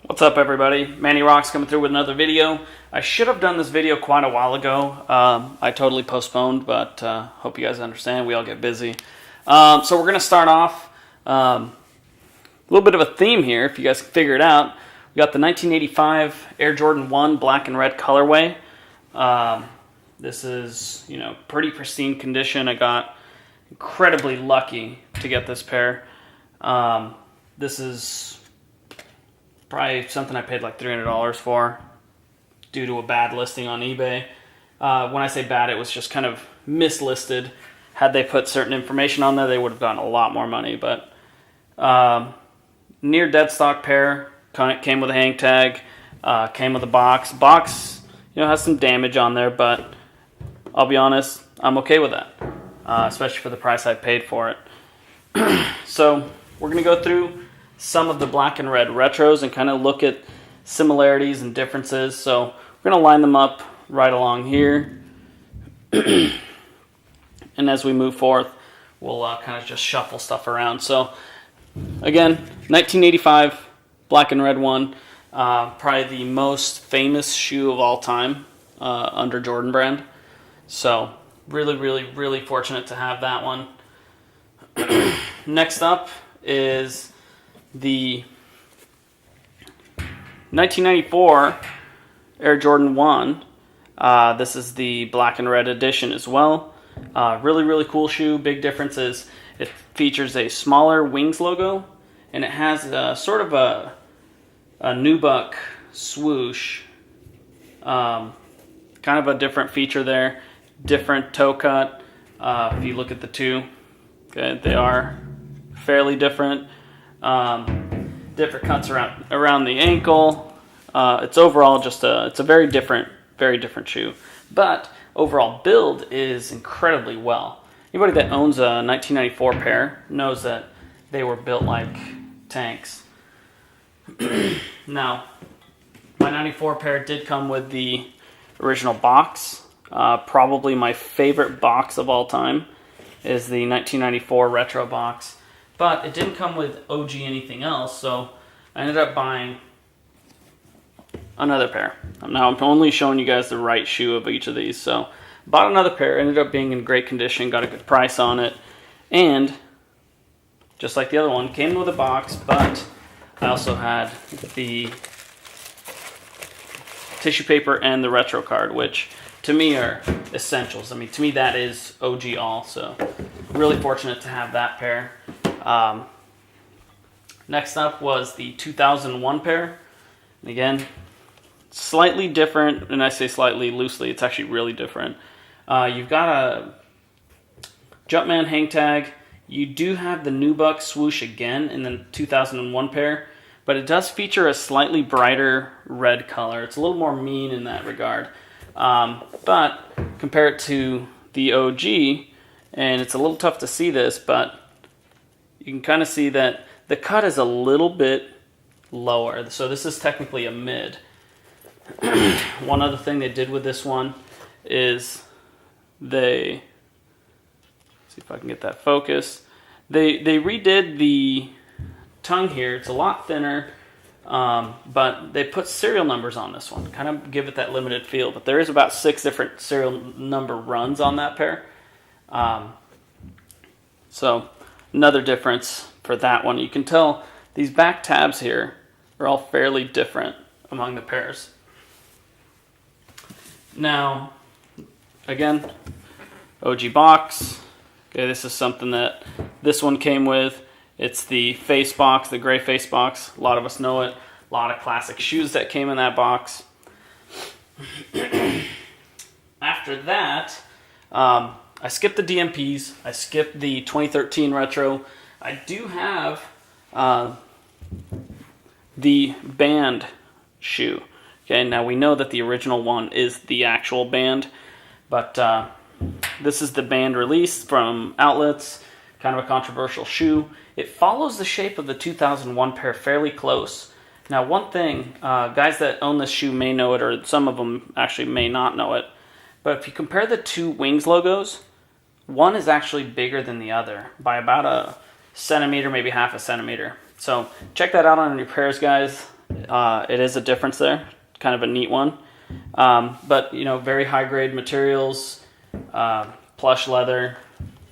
What's up, everybody? Manny Rocks coming through with another video. I should have done this video quite a while ago. I totally postponed, but hope you guys understand. We all get busy. So we're going to start off a little bit of a theme here, if you guys can figure it out. We got the 1985 Air Jordan 1 black and red colorway. This is, pretty pristine condition. I got incredibly lucky to get this pair. This is probably something I paid like $300 for due to a bad listing on eBay. When I say bad, it was just kind of mislisted. Had they put certain information on there, they would have gotten a lot more money. But near dead stock pair, came with a hang tag, came with a box. Box, has some damage on there, but I'll be honest, I'm okay with that, especially for the price I paid for it. So we're going to go through some of the black and red retros and kind of look at similarities and differences. So we're going to line them up right along here. And as we move forth, we'll kind of just shuffle stuff around. So again, 1985 black and red one, probably the most famous shoe of all time under Jordan brand. So really fortunate to have that one. Next up is the 1994 Air Jordan 1. This is the black and red edition as well. Really cool shoe. Big difference is it features a smaller wings logo, and it has sort of a nubuck swoosh. Kind of a different feature there. Different toe cut. If you look at the two, okay, they are fairly different. Different cuts around the ankle. It's overall just it's a very different shoe. But overall build is incredibly well. Anybody that owns a 1994 pair knows that they were built like tanks. Now, my 94 pair did come with the original box. Probably my favorite box of all time is the 1994 retro box. But it didn't come with OG anything else, so I ended up buying another pair. Now I'm only showing you guys the right shoe of each of these. So bought another pair, ended up being in great condition, got a good price on it, and just like the other one, came with a box, but I also had the tissue paper and the retro card, which to me are essentials. I mean, to me that is OG all, so really fortunate to have that pair. Next up was the 2001 pair. And again, slightly different, and I say slightly loosely, it's actually really different. You've got a Jumpman hang tag. You do have the nubuck swoosh again in the 2001 pair, but it does feature a slightly brighter red color. It's a little more mean in that regard. But compare it to the OG, and it's a little tough to see this, but you can kind of see that the cut is a little bit lower. So this is technically a mid. One other thing they did with this one is see if I can get that focused. They redid the tongue here. It's a lot thinner, but they put serial numbers on this one, kind of give it that limited feel. But there is about 6 different serial number runs on that pair. So another difference for that one. You can tell these back tabs here are all fairly different among the pairs. Now, again, OG box. Okay, this is something that this one came with. It's the face box, the gray face box. A lot of us know it. A lot of classic shoes that came in that box. After that, I skipped the DMPs. I skipped the 2013 retro. I do have the band shoe. Okay, now we know that the original one is the actual band, but this is the band release from Outlets. Kind of a controversial shoe. It follows the shape of the 2001 pair fairly close. Now, one thing, guys that own this shoe may know it, or some of them actually may not know it, but if you compare the two wings logos, one is actually bigger than the other by about a centimeter, maybe half a centimeter. So check that out on your pairs, guys. It is a difference there, kind of a neat one. But very high grade materials, plush leather.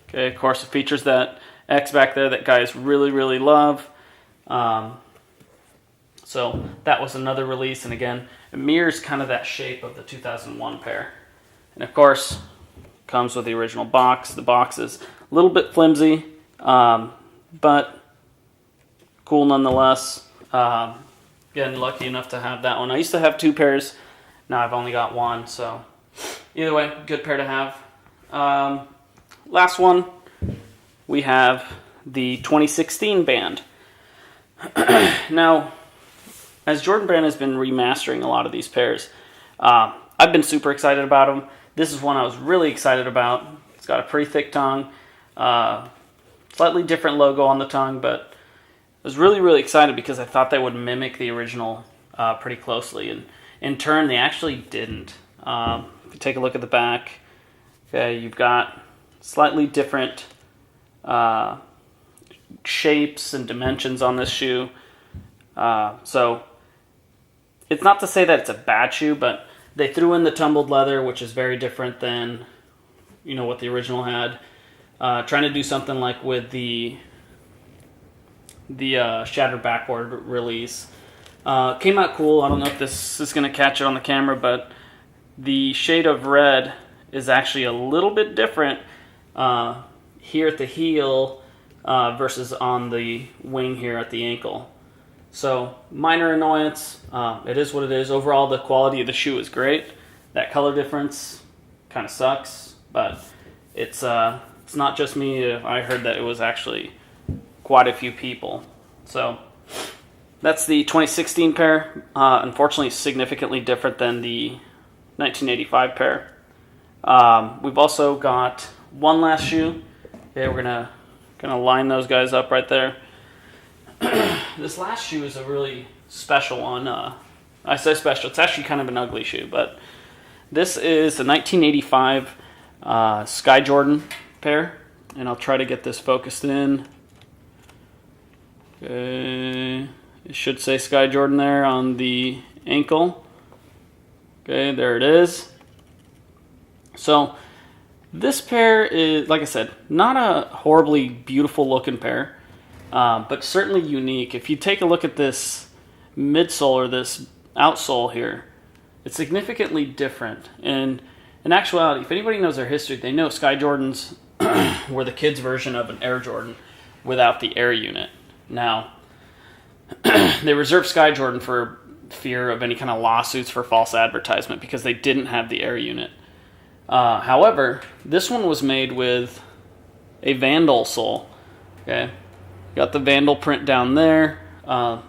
Okay, of course it features that X back there that guys really, really love. So that was another release, and again, it mirrors kind of that shape of the 2001 pair. And of course, comes with the original box. The box is a little bit flimsy, but cool nonetheless. Again, lucky enough to have that one. I used to have 2 pairs. Now I've only got 1, so either way, good pair to have. Last one, we have the 2016 band. Now, as Jordan Brand has been remastering a lot of these pairs, I've been super excited about them. This is one I was really excited about. It's got a pretty thick tongue, slightly different logo on the tongue, but I was really, really excited because I thought they would mimic the original pretty closely, and in turn, they actually didn't. If you take a look at the back, okay, you've got slightly different shapes and dimensions on this shoe. So it's not to say that it's a bad shoe, but they threw in the tumbled leather, which is very different than what the original had. Trying to do something like with the shattered backboard release. Came out cool. I don't know if this is going to catch it on the camera, but the shade of red is actually a little bit different here at the heel versus on the wing here at the ankle. So minor annoyance. It is what it is. Overall, the quality of the shoe is great. That color difference kind of sucks, but it's not just me. I heard that it was actually quite a few people. So that's the 2016 pair. Unfortunately, significantly different than the 1985 pair. We've also got one last shoe. Okay, we're gonna line those guys up right there. This last shoe is a really special one. I say special. It's actually kind of an ugly shoe, but this is the 1985 Skye Jordan pair, and I'll try to get this focused in. Okay. It should say Skye Jordan there on the ankle. Okay, there it is. So this pair is, like I said, not a horribly beautiful looking pair, but certainly unique. If you take a look at this midsole or this outsole here, it's significantly different. And in actuality, if anybody knows their history, they know Skye Jordans were the kids' version of an Air Jordan without the Air unit. Now, they reserved Skye Jordan for fear of any kind of lawsuits for false advertisement because they didn't have the Air unit. However, this one was made with a Vandal sole. Okay, got the Vandal print down there, and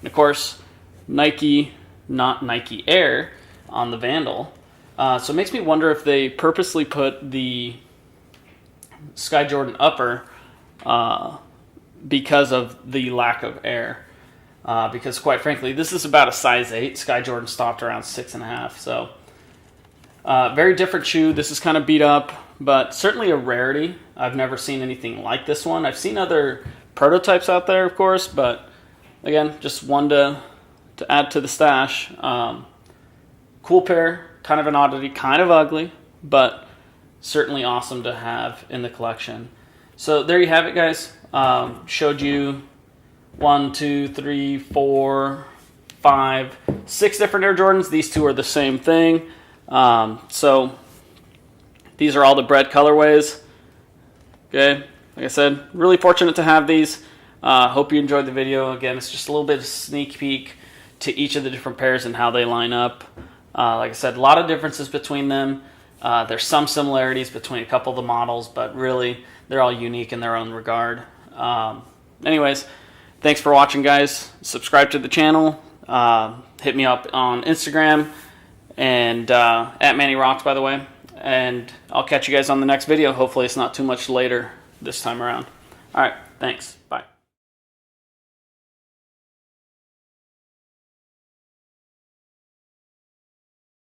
of course, Nike, not Nike Air, on the Vandal. So it makes me wonder if they purposely put the Skye Jordan upper because of the lack of air. Because quite frankly, this is about a size 8. Skye Jordan stopped around 6.5. So very different shoe. This is kind of beat up, but certainly a rarity. I've never seen anything like this one. I've seen other prototypes out there, of course, but again, just one to add to the stash. Cool pair, kind of an oddity, kind of ugly, but certainly awesome to have in the collection. So there you have it, guys. Showed you 1, 2, 3, 4, 5, 6 different Air Jordans. These two are the same thing. So these are all the BRED colorways. Okay, like I said, really fortunate to have these. Hope you enjoyed the video. Again, it's just a little bit of sneak peek to each of the different pairs and how they line up. Like I said, a lot of differences between them. There's some similarities between a couple of the models, but really they're all unique in their own regard. Anyways, thanks for watching, guys. Subscribe to the channel. Hit me up on Instagram and at Manny Rocks, by the way. And I'll catch you guys on the next video. Hopefully it's not too much later this time around. All right, thanks. Bye.